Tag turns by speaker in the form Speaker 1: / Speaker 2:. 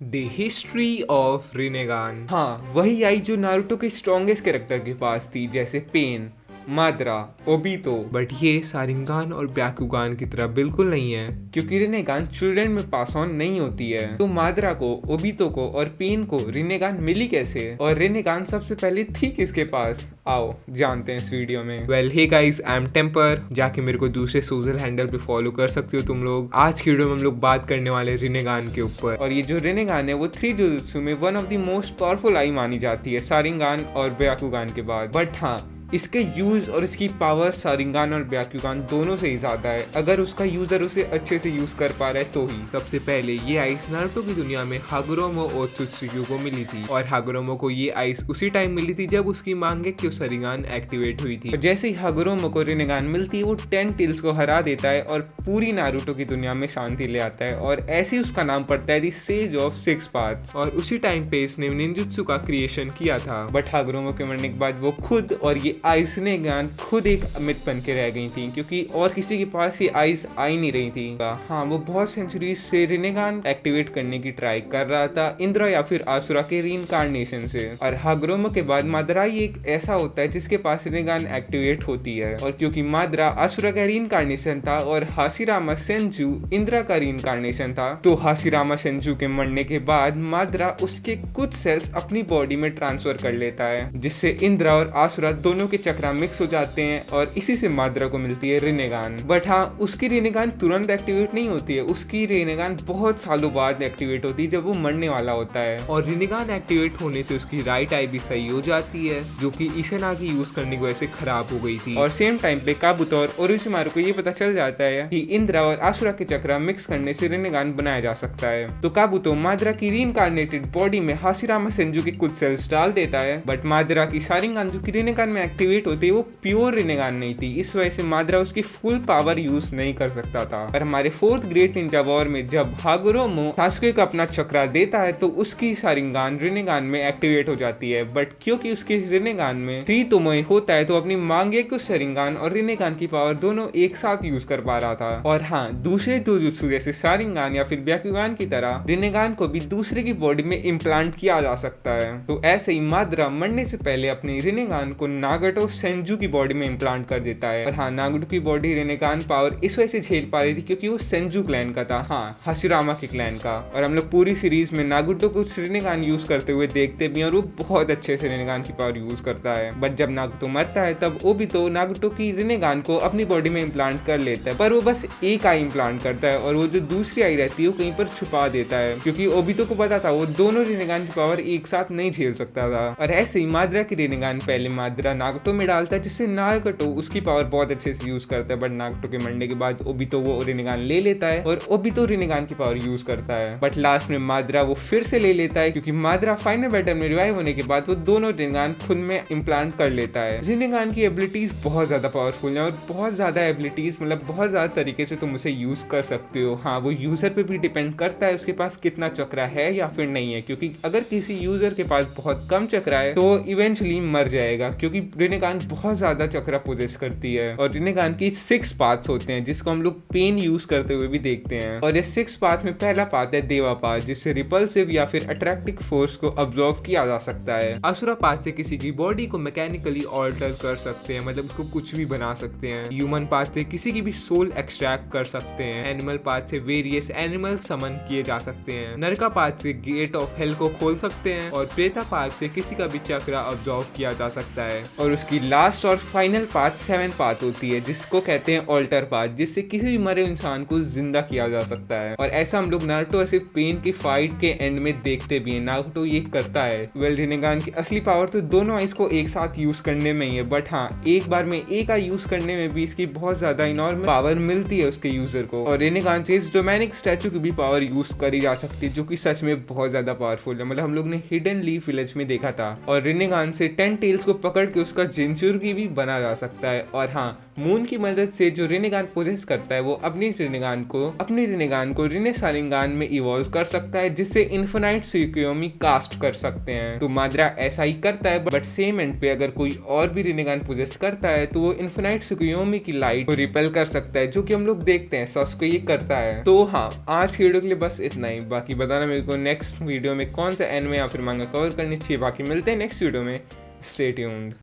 Speaker 1: The history of रिनेगान। हाँ, वही आई जो नारुतो के स्ट्रॉन्गेस्ट कैरेक्टर के पास थी, जैसे पेन, माद्रा, ओबीतो। बट ये सारिंगान और ब्याकुगान की तरह बिल्कुल नहीं है, क्योंकि रिनेगान चिल्ड्रन में पास ऑन नहीं होती है। तो माद्रा को, ओबीतो को और पेन को रिनेगान मिली कैसे, और रिनेगान सबसे पहले थी किसके पास? आओ जानते हैं इस वीडियो में। Well hey guys, I am टेम्पर। जाके मेरे को दूसरे सोशल हैंडल पे फॉलो कर सकते हो तुम लोग। आज की वीडियो में हम लोग बात करने वाले रिनेगान के ऊपर। और ये जो रिनेगान है वो 3 जुजुत्सु में one of the most powerful I मानी जाती है, सारिंगान और ब्याकुगान के बाद। बट हाँ, इसके यूज और इसकी पावर सारिंगान और ब्याकुगान दोनों से ही ज्यादा है, अगर उसका यूजर उसे अच्छे से यूज कर पा रहा है तो ही। सबसे पहले ये आइस नारुतो की दुनिया में हागुरोमो ओत्सुत्सुकी को मिली थी, और हागुरोमो को ये आइस उसी टाइम मिली थी जब उसकी मांगेक्यो सारिंगान एक्टिवेट हुई थी। और जैसे ही हागुरोमो को रिनेगान मिलती है, वो 10 टेल्स को हरा देता है और पूरी नारुतो की दुनिया में शांति ले आता है, और ऐसे ही उसका नाम पड़ता है द सेज ऑफ 6 पाथ्स। और उसी टाइम पे इसने निंजुत्सु का क्रिएशन किया था। बट हागुरोमो के मरने के बाद वो खुद और ये आइस रिनेगान खुद एक मिथ बन के रह गई थी, क्योंकि और किसी के पास ये आइस आ ही नहीं रही थी। हाँ, वो बहुत सेंचुरी से रिनेगान एक्टिवेट करने की ट्राई कर रहा था, इंद्रा या फिर आसुरा के रीइंकार्नेशन से। और हागुरोमो के बाद मादराई एक ऐसा होता है जिसके पास रिनेगान एक्टिवेट होती है, और क्योंकि माद्रा आसुरा का रीइंकार्नेशन था और हाशिरामा सेंजू इंद्रा का रीइंकार्नेशन था, तो हाशिरामा सेंजू के मरने के बाद माद्रा उसके कुछ सेल्स अपनी बॉडी में ट्रांसफर कर लेता है, जिससे इंद्रा और आसुरा दोनों के चक्रा मिक्स हो जाते हैं, और इसी से माद्रा को मिलती है रिनेगान। बट हाँ, उसकी रिनेगान तुरंत एक्टिवेट नहीं होती है, उसकी रिनेगान बहुत सालों बाद एक्टिवेट होती है जब वो मरने वाला होता है। और रिनेगान एक्टिवेट होने से उसकी राइट आई भी सही हो जाती है, जो कि इसेनागी यूज करने की वजह से खराब हो गई थी। और सेम टाइम पे काबुतो और ओरोशिमारू को ये पता चल जाता है कि इंद्रा और आसुरा के चक्रा मिक्स करने से रिनेगान बनाया जा सकता है। तो काबुतो माद्रा की रीइंकार्नेटेड बॉडी में हाशिरामा सेंजू के कुछ सेल्स डाल देता है, बट माद्रा की सारिंगान जो की रिनेगान में एक्टिवेट होती है वो प्योर रिनेगान नहीं थी, इस वजह से माद्रा उसकी फुल पावर यूज नहीं कर सकता था। और हमारे 4th ग्रेट निंजा वॉर में जब हागुरोमो सासुके को अपना चक्रा देता है, तो उसकी सारिंगान रिनेगान में एक्टिवेट हो जाती है। बट क्योंकि उसकी रिनेगान में 3 तोमोए होता है, तो अपनी मांगेक्यो सारिंगान और रिनेगान की पावर दोनों एक साथ यूज कर पा रहा था। और हाँ, दूसरे जुजुत्सु जैसे सारिंगान या फिर ब्याकुगान की तरह रिनेगान को भी दूसरे की बॉडी में इम्प्लांट किया जा सकता है। तो ऐसे ही माद्रा मरने से पहले अपनी रिनेगान को नागटो सेंजू की बॉडी में इम्प्लांट कर देता है। और हाँ, नागटो की बॉडी रिनेगान पावर इस वजह से झेल पा रही थी क्योंकि वो सेंजू क्लैन का था, हाँ, हाशिरामा के क्लैन का। और हम लोग पूरी सीरीज में नागटो को रिनेगान यूज करते हुए देखते भी, और वो बहुत अच्छे से रिनेगान की पावर यूज करता है। बट जब नागटो मरता है, तब ओबीतो नागटो की रिनेगान को अपनी बॉडी में इम्प्लांट कर लेता है, पर वो बस एक आई इम्प्लांट करता है, और वो जो दूसरी आई रहती है वो कहीं पर छुपा देता है, क्योंकि ओबीतो को पता था वो दोनों रिनेगान की पावर एक साथ नहीं झेल सकता था। और ऐसे ही माद्रा की रिनेगान पहले माद्रा नागटो में डालता है, जिससे नागटो उसकी पावर बहुत अच्छे से यूज करता है। बट नागटो के मरने के बाद ओबीतो वो रिनेगान ले लेता है, और ओबीतो रिनेगान की पावर यूज करता है। बट लास्ट में माद्रा वो फिर से ले लेता है, क्योंकि माद्रा फाइनल बैटल में रिवाइव होने के बाद वो दोनों रिनेगान खुद में इम्प्लांट कर लेता है। रिनेगान की एबिलिटीज बहुत ज्यादा पावरफुल है, और बहुत ज्यादा एबिलिटीज मतलब बहुत ज्यादा तरीके से तुम उसे यूज कर सकते हो। हाँ, वो यूजर पे भी डिपेंड करता है उसके पास कितना चक्रा है या फिर नहीं है, क्योंकि अगर किसी यूजर के पास बहुत कम चक्रा है तो इवेंचुअली मर जाएगा, क्योंकि रिनेगान बहुत ज्यादा चक्रा पोजेस करती है। और रिनेगान की 6 पाथ्स होते हैं, जिसको हम लोग पेन यूज करते हुए भी देखते हैं। और ये 6 पाथ में पहला पाथ है देवा पाथ, जिससे रिपल्सिव या फिर अट्रैक्टिव फोर्स को अब्सॉर्ब किया जा सकता है। असुरा पाथ से किसी की बॉडी को मैकेनिकली ऑल्टर कर सकते हैं, मतलब उसको कुछ भी बना सकते हैं। ह्यूमन पाथ से किसी की भी सोल एक्सट्रैक्ट कर सकते हैं। एनिमल पाथ से वेरियस एनिमल समन किए जा सकते हैं। नरका पाथ से गेट ऑफ हेल को खोल सकते हैं, और प्रेता पाथ से किसी का भी चक्रा अब्सॉर्ब किया जा सकता है। और उसकी लास्ट और फाइनल पाथ 7th पाथ होती है, जिसको कहते हैं ऑल्टर पाथ, जिससे किसी भी मरे इंसान को जिंदा किया जा सकता है। और ऐसा हम लोग नारुतो ऐसे पेन की फाइट के एंड में देखते भी हैं, नारुतो ये करता है। वेल, रिनेगान की असली पावर तो दोनों आइस को एक साथ यूज करने में ही है, बट हाँ, एक बार में एक आई यूज करने में भी इसकी बहुत ज्यादा इनॉर्मल पावर मिलती है उसके यूजर को। और रिनेगान से इस डोमेनिक स्टैचू की भी पावर यूज करी जा सकती है, जो कि सच में बहुत ज्यादा पावरफुल है। मतलब हम लोग ने हिडन लीफ विलेज में देखा था, और रिनेगान से 10 टेल्स को पकड़ के उसका उसका जिंचुर्गी भी बना जा सकता है। और हाँ, मून की मदद से जो रिनेगान पोजेस करता है वो अपनी रिनेगान को रिने शारिंगान में इवॉल्व कर सकता है, जिससे इन्फिनाइट सुयोमी कास्ट कर सकते हैं। तो माद्रा ऐसा ही करता है, बट सेम एंड पे अगर कोई और भी रिनेगान पोजेस करता है तो वो इन्फिनाइट सुयोमी की लाइट को रिपेल कर सकता है, जो कि हम लोग देखते हैं सॉस्को ये करता है। तो हाँ, आज की वीडियो के लिए बस इतना ही। बाकी बताना मेरे को नेक्स्ट वीडियो में कौन सा एनिमे या फिर मांगा कवर करनी चाहिए। बाकी मिलते हैं नेक्स्ट वीडियो में। Stay tuned.